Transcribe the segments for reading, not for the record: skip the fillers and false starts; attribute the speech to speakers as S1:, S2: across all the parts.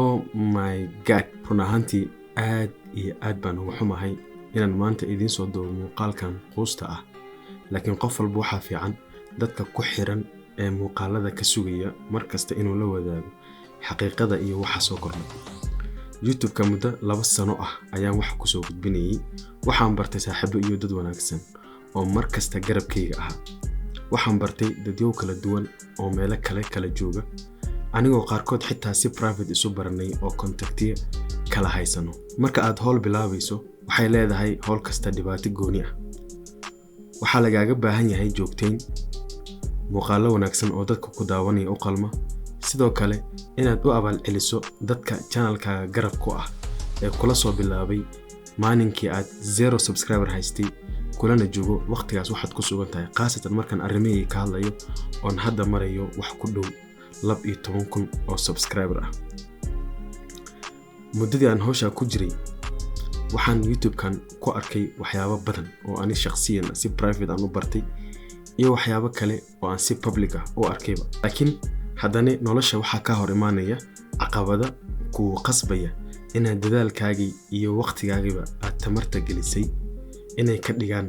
S1: Oh my god, run ahaantii aad iyo aad baan ugu xumahay inaan maanta idiin soo doobo muuqaalkan quusta ah. Laakiin qof walba waxa fiican dadka ku xiran ee muuqaalada ka sugaya markasta inuu la wadaago xaqiiqada iyo waxa soo kordhay. YouTube-ka muddo 2 sano ah ayaan wax ku soo gudbinayay. Waxaan bartay saaxiibo iyo dad wanaagsan oo markasta garabkayga ah. Waxaan bartay dadyo kala duwan oo meelo kala jooga. anigoo qaarkood xitaa si private isu baranay oo contactiye kala haysano. Marka aad hawl bilaabayso waxay leedahay hawl kasta dhibaato gooni ah. Waxa lagaaga baahan yahay joogteyn, muuqaalo wanaagsan oo dadka ku daawanaya u qalma, sidoo kale inaad u abaal celiso dadka channelkaaga garab ku ah ee kula soo bilaabay maalinkii aad 0 subscriber haystay kulana joogo waqtigaas waxaad ku sugan tahay, qaasatan markaan arrimaha ka hadlayo oo hadda marayo wax ku dhow 12,000 oo subscriber ah. muddadii aan hawsha ku jiray waxaan YouTube-kan ku arkay waxyaabo badan oo ani shakhsiyan si private aan u bartay iyo waxyaabo kale oo aan si public ah u arkayba. laakiin haddana nolosha waxa ka hor imaanaya caqabada ku qasbaya inaad dadaalkaagii iyo waqtigaagiba aad tamarta gelisay inay ka dhigaan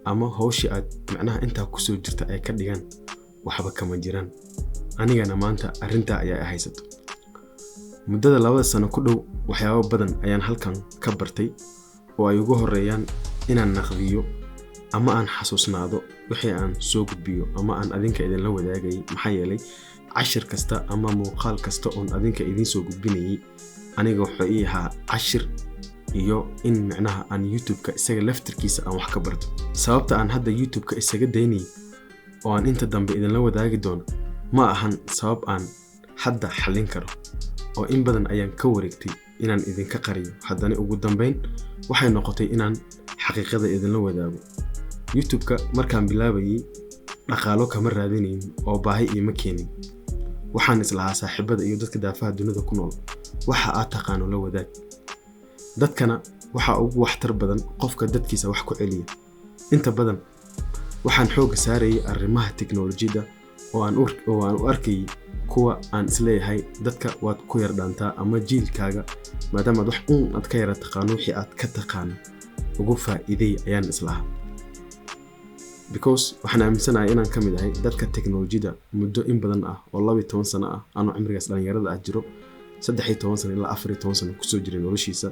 S1: ama hawshii aad macnaha intaa ku soo jirta ay ka dhigaan waxba kama jiraan. anigana maanta arrinta ayaa haysato. muddada 2 sano ku dhow waxyaabo badan ayaan halkan ka bartay oo ay ugu horeeyaan inaan naqdiyo ama aan xasuusnaado wixii aan soo gudbiyo ama aan adinka idin la wadaagay. maxaa yeelay cashir kasta ama muuqaal kasta oo adinka idin soo gudbinayay aniga wuxuu ii ahaa cashir iyo in macnaha aan YouTube-ka isaga laftirkiisa aan wax ka barto. sababta aan hadda YouTube-ka isaga daynay oo aan inta dambe idin la wadaagi doono ma ahan sabab aan hadda xalin karo oo in badan ayaan ka wareegtay inaan idin ka qariyo. haddana ugu dambeyn waxay noqotay inaan xaqiiqada idin la wadaago. YouTube-ka markaan bilaabayay dhaqaalo kama raadinayn oo baahi ima keenin. waxaan islahaa saaxiibada iyo dadka daafaha dunida ku nool waxa aad taqaano la wadaag. dadkana waxa ugu waxtar badan qofka dadkiisa wax ku celiya. inta badan waxaan xoog saarayay arrimaha tiknoolajiyada oo aan u arkay kuwa aan isleeyahay dadka waad ku yar dhaantaa ama jiilkaaga maadaama wax aad ka yara taqaano wixii aad ka taqaano ugu faa'iiday ayaan islahaa. because waxaan aaminsanahay inaan ka mid ahay dadka tiknoolajiyada muddo in badan ah oo 12 sano ah aan cimrigaas dhalinyarada ah jiro 13 sano ilaa 14 sano ku soo jiray noloshiisa.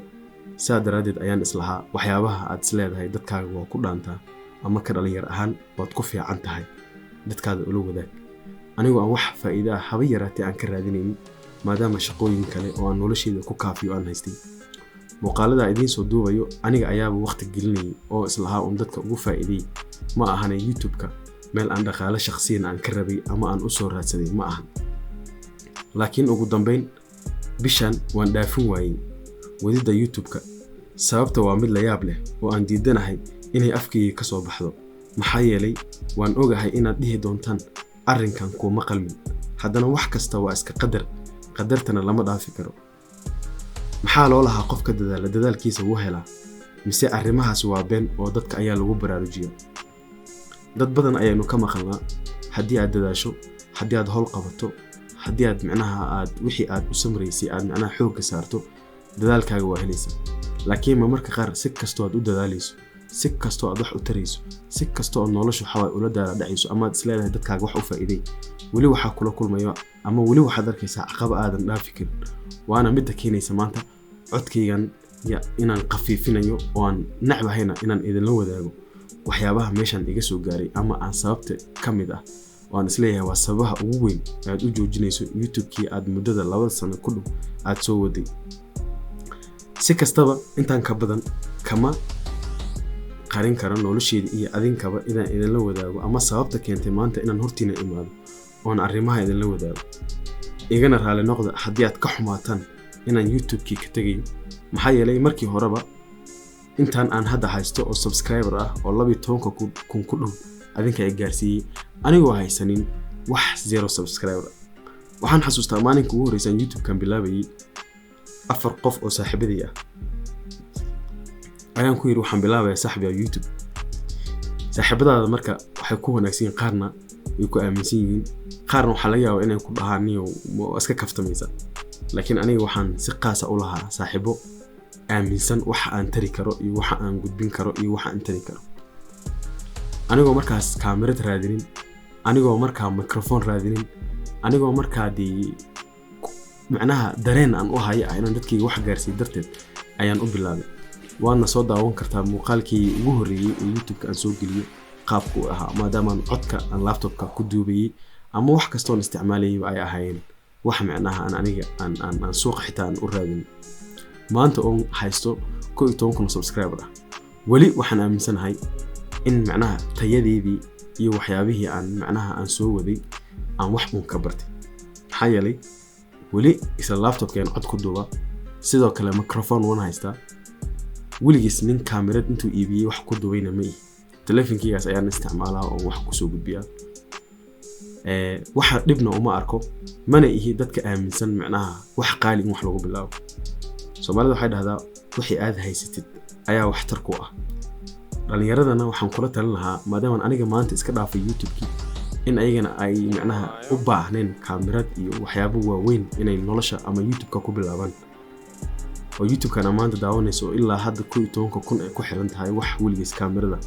S1: saa daraadeed ayaan islahaa waxyaabaha aad isleedahay dadkaaga waa ku dhaantaa ama ka dhalinyar ahaan waad ku fiican tahay dadkaada ula wadaag. anigoo aan wax faa'iido ah haba yaraatee aan ka raadinayn maadaama shaqooyin kale oo aan nolosheeda ku kaafiyo aan haystay. muuqaalada idiin soo duubayo aniga ayaaba waqti gelinayay oo islahaa dadka ugu faa'iiday ma ahan YouTube-ka meel aan dhaqaale shakhsiyan aan ka rabay ama aan u soo raadsaday ma ahan. laakiin ugu dambeyn bishan waan dhaafin waayay wadida YouTube-ka. sababta waa mid la yaab leh oo aan diidanahay inay afkayga ka soo baxdo. maxaa yeelay waan ogahay inaad dhihi doontaan arrinkan kuma qalmin. haddana wax kasta waa iska qadartana lama dhaafi karo. maxaa loo lahaa qofka dadaalkiisa wuu helaa mise arrimahaas waa been oo dadka ayaa lagu baraarujiyo. dad badan ayaanu ka maqalnaa haddii aad dadaasho, haddii aad hawl qabato, haddii aad macnaha aad wixii aad u samraysay aad macnaha xoog ka saarto dadaalkaaga waa helaysaa. laakiin marmarka qaar si kastoo aad u dadaalayso, si kastoo aad wax u tarayso, si kastoo noloshu xawaa ula daala dhacayso ama aad isleedahay dadkaaga wax u faa'iiday, weli waxa kula kulmayo ama weli waxaad arkaysaa caqaba aadan dhaafi karin. waana mid keenaysa maanta codkaygan inaan qafiifinayo oo aan nacbahayna inaan idin la wadaago waxyaabaha meeshan iga soo gaaray ama aan sababta kamid ah oo aan isleeyahay waa sababaha ugu weyn aad u joojinayso YouTube-kii aad muddada 2 sano ku dhow aad soo waday. si kastaba intaan ka badan kama qarin karo nolosheeda iyo adinkaba inaan idin la wadaago ama sababta keentay maanta inaan hortiina imaado oo aan arrimaha idin la wadaago. igana raali noqda haddii aad ka xumaataan inaan YouTube-kii ka tagayo. maxaa yeelay markii horeba intaan aan hadda haysto oo subscriber ah oo 12,000 ku dhow adinka ay gaarsiiyay anigoo haysanin wax 0 subscriber. waxaan xasuustaa maalinka ugu horreysay YouTube-kan bilaabayay 4 qof oo saaxiibadii ah ayaan ku yiri waxaan bilaabayaa saaxiibayaa YouTube. saaxiibadaada marka waxay ku wanaagsan yihiin qaarna way ku aaminsan yihiin qaarna waxa laga yaabaa inay ku dhahaan iska kaftamaysa. laakiin aniga waxaan si qaas ah u lahaa saaxiibo aaminsan waxa aan tari karo iyo waxa aan gudbin karo iyo waxa aan tari karo anigoo markaas kaamirad raadinin anigoo markaa microphone raadinin anigoo markaa macnaha dareen aan u hayo inaan dadkayga wax gaarsiin darteed ayaan u bilaabay waana soo daawan kartaa muuqaalkii ugu horeeyay ee YouTube-ka aan soo geliyo qaabku ahaa maadaama codka aan laptop-ka ku duubayay ama wax kasto aan isticmaalayay ay ahaayeen wax macnaha aan aniga aan suuq xitaa aan u raadin maanta oo haysto 12,000 subscriber ah wali waxaan aaminsanahay in macnaha tayadeedii iyo waxyaabihii aan macnaha aan soo waday aan wax uun ka bartay maxaa yeelay wali isla laptop-keen cod ku duuba sidoo kale microphone wan haystaa weligiis nin kaamirad intuu iibiyay wax ku duubayna ma telefonkiigaas ayaan isticmaalaa oo wax ku soo gudbiyaa waxa dhibna uma arko mana ihi dadka aaminsan macnaha wax qaali in wax lagu bilaabo Soomaalida waxay dhahdaa wixii aad haysatid ayaa wax tar ku ah dhalinyaradana waxaan kula talin lahaa maadaama aniga maanta iska dhaafay YouTube-ki in ayagana ay macnaha u baahneen kaamirad iyo waxyaabo waaweyn inay nolosha ama YouTube-ka ku bilaabaan oo YouTube-kana maanta daawanayso ilaa hadda 12,000 ay ku xiran tahay wax weligiis kaamirada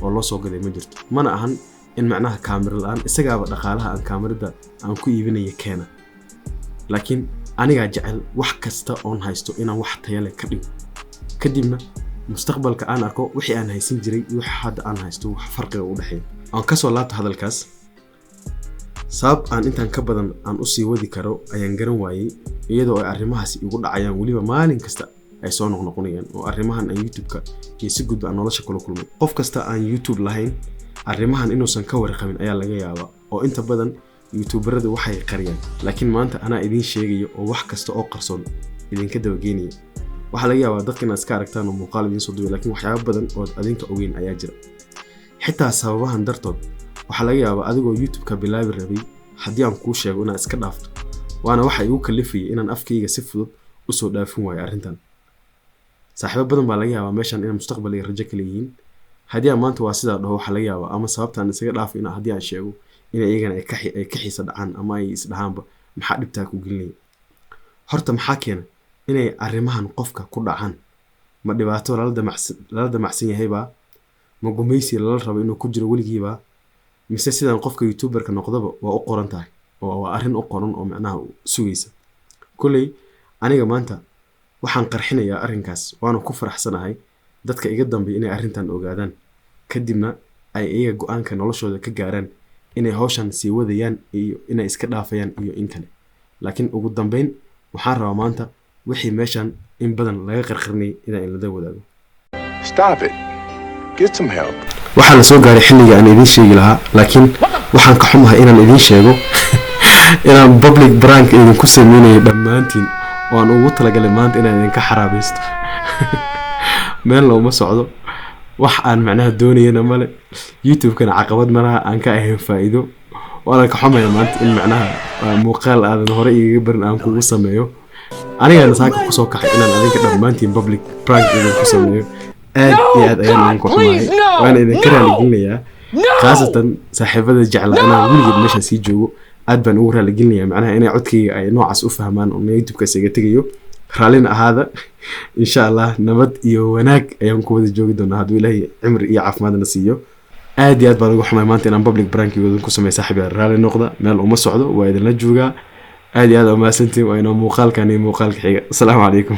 S1: oo loo soo gaday ma jirto mana ahan in macnaha kaamira la'aan isagaaba dhaqaalaha aan kaamirada aan ku iibinayo keena laakiin aniga jecel wax kasta oo haysto inaan wax tayo leh ka dhigo kadibna mustaqbalka aan arko wixii aan haysan jiray iyo waxa hadda aan haysto wax farqi u dhaxeeyo aan ka soo laabto hadalkaas sabab aan intaan ka badan aan u sii wadi karo ayaan garan waayay iyadoo ay arrimahaasi igu dhacayaan waliba maalin kasta ay soo noqnoqonayaan oo arrimahan aan YouTube-ka iyo si gudba aan nolosha kula kulmay qof kasta aan YouTube lahayn arrimahan inuusan ka warqabin ayaa laga yaabaa oo inta badan YouTuberadu waxay qariyaan laakiin maanta ana idin sheegayo oo wax kasta oo qarsoon idinka dabageynaya waxa laga yaabaa dadka inaad iska aragtaan oo muuqaal idin soo duubay laakiin waxyaabo badan oo adinka ogeyn ayaa jira xitaa sababahan dartood waxa laga yaabaa adigoo YouTube-ka bilaabi rabay haddii aan kuu sheego inaad iska dhaafto waana waxa igu kalifayay inaan afkayga si fudud u soo dhaafin waayo arrintan saaxiibo badan baa laga yaabaa meeshan inay mustaqbal iyo rajo kale yihiin haddii aan maanta waa sidaa dhaho waxa laga yaabaa ama sababtaan isaga dhaafay in haddii aan sheego in ayagana ay ka xiisa dhacaan ama ay isdhahaanba maxaa dhibtaa ku gelinaya horta maxaa keena inay arrimahan qofka ku dhacaan ma dhibaato lala damacsan yahayba ma gumaysi lala rabo inuu ku jiro weligiiba mise sidaan qofka YouTuber-ka noqdaba waa u qoran tahay oo waa arrin u qoran oo macnaha sugaysa kulay aniga maanta waxaan qarxinayaa arrinkaas waana ku faraxsanahay dadka iga dambeeyay inay arrintan ogaadaan kadibna ay iyaga go'aanka noloshooda ka gaaraan inay hawshan sii wadayaan iyo inay iska dhaafayaan iyo in kale laakiin ugu dambeyn waxaan rabaa maanta wixii meeshan in badan laga qarqarnay inaan la wadaago
S2: Stop it. Get some help.
S1: waxaan soo gaaray xilliga aan idin sheegi lahaa laakiin waxaan ka xumahay inaan idin sheego inaan public prank idin ku sameeyay dhamaantiin oo aan ugu talagalay maanta inaan idin ka xaraabaysto meel looma socdo wax aan macnaha doonayna male YouTube-kana caqabad malaha aan ka ahayn faa'iido waana ka xumahay maanta in macnaha muuqaal aadan hore iiga barin aan kugu sameeyo aniga saaka ku soo kaxay inaan adinka dhamaantiin public prank idin ku sameeyo aad iyo aad ayaan ku xumahay waana idin ka raaligelinayaa khaasatan saaxiibada jecla inaan weligeed meesha sii joogo aad baan ugu raaligelinayaa macnaha inay codkayga ay noocaas u fahmaan oo YouTube-ka isaga tagayo raalina ahaada insha Allah nabad iyo wanaag ayaan ku wada joogi doonaa hadduu Ilaahay cimri iyo caafimaadna siiyo aad iyo aad baan ugu xumahay maanta inaan public prank idin ku sameeyo saaxiibada raali noqda meel uma socdo waa idin la joogaa aad iyo aad u mahadsantiin waa inoo muuqaalkan iyo muuqaalka xiga assalaamu calaykum